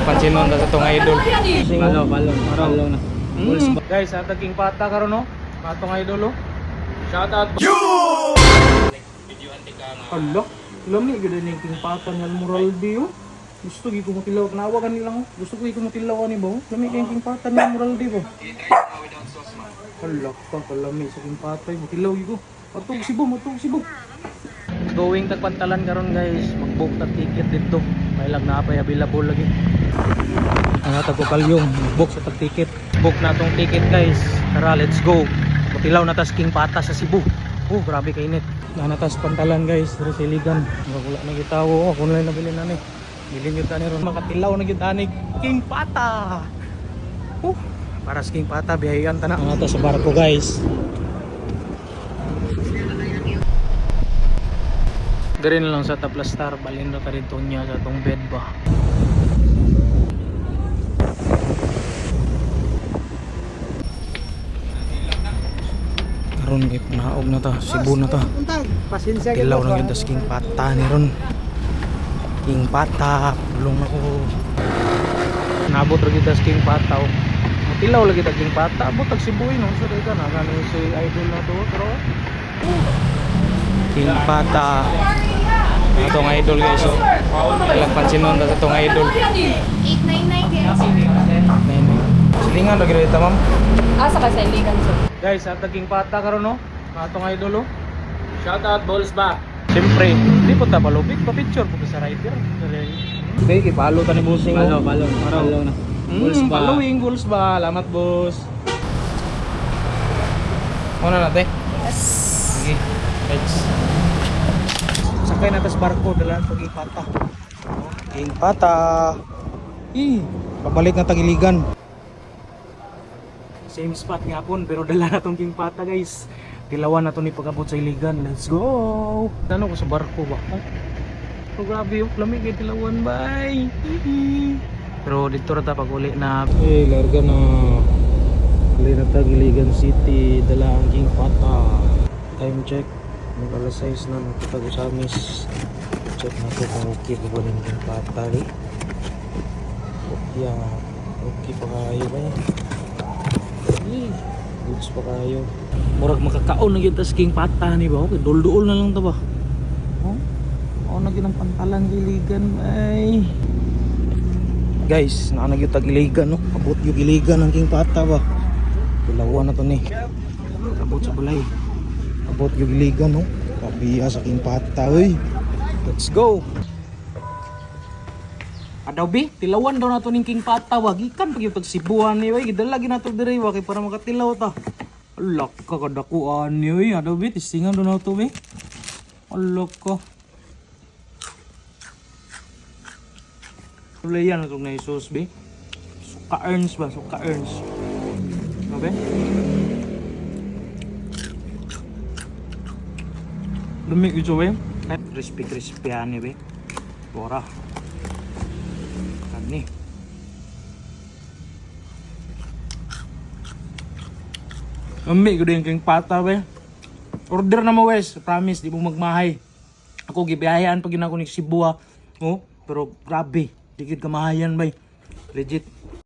Pansinon ta sa tong idol. Palo na. Guys, atag king pata karon no. Atong idol oh. Shout out. Allah, lami gid ni king pata ng moral view. Gusto gi ko matilaw, nawagan nila ko. Gusto ko matilaw ni ba? Lami kay king pata ng moral view. Allah, kalami sa king pata, matilaw gi ko. Matug Cebu. Going tagpantalan karon guys, mag-book tag ticket dito. May lang na pa available lagi. Ang atag ko kalyong, book sa tag ticket. Book na tong ticket guys. Tara, let's go. Matilaw na tas king pata sa Cebu. Oh, grabe kay init. Nanatas pantalan guys, pero siligan. Wala na gitawo. Ako na lang nabili na ni. Bilhin gyud tani ron makatilaw na gyud ani king pata. Para sa king pata biyayan ta na. Nanatas sa barko guys. Dari na lang sa Taplastar, balin na ka rin niya sa itong bed ba. Karon kay naog na ta, Cebu na ta. Tilaw na yun tas king pata ni ron. King pata, pulong ako. Nabot rin tas king pata. Tilaw lagi ta king pata, abot tag Cebu no. So dito na kanin si idol na to, pero king pata. Itong idol guys, so ilang pansinon sa itong idol. 899 Silingan lagi dito ma'am. Asa ka sa iligan so? Guys, at king pata karon no. Itong idol oh. Shout out balls back. Siyempre, hindi po ta balubik, pa-picture po sa rider. Okay, ipalo ta ni bossing. Palo na. Following bulls ba? Salamat boss. Muna natin. Yes. Sige, let's. Sakay na tas barko, dalan pag ipata. King pata. Pabalik na tagiligan. Same spot nga po, pero dala na tong king pata guys. Tilawan na to ni pag-abot sa iligan. Let's go! Tanong ko sa barko ba? Oh, grabe yung lamig kay tilawan, bye! Pero dito rata pag uli na larga na uli na tagiligan city. Dala ang king pata. Time check. Mag-alas 6 na nakatago sa amis. Check na ito kung okay pa ba ng king pata rin. Okay pa kayo ba yan? Goods pa kayo. Murag makakaon na yun tas king pata ni ba? Okay, dol-dol na lang ito ba? Oo na yun ang pantalan giligan ay. Guys, nakanag yung tag-iligan no? Abot yung iligan ng king pata ba? Tilawan na to ni. Abot sa balay. Abot yung iligan no? Pabiya sa king pata uy. Let's go! Adaw bi, tilawan daw nato ning king pata wag ikan pag yung tagsibuan ni way gidala gi nato diri wa kay para makatilaw ta. Alak ka kadakuan ni way adaw bi tistingan daw nato bi. Alak ka. Ulayan na itong na-sauce bi. Suka earns ba? Suka earns. Sabi? Lumig ito bi. Crispy yan bi. Bora. Kani. Lumig ko din king pata bi. Order na mo guys. Promise, di mo magmahay. Ako gibiyayaan pag ginako ni Cebu oh. Pero grabe. Dikit kamahayan bay. Legit.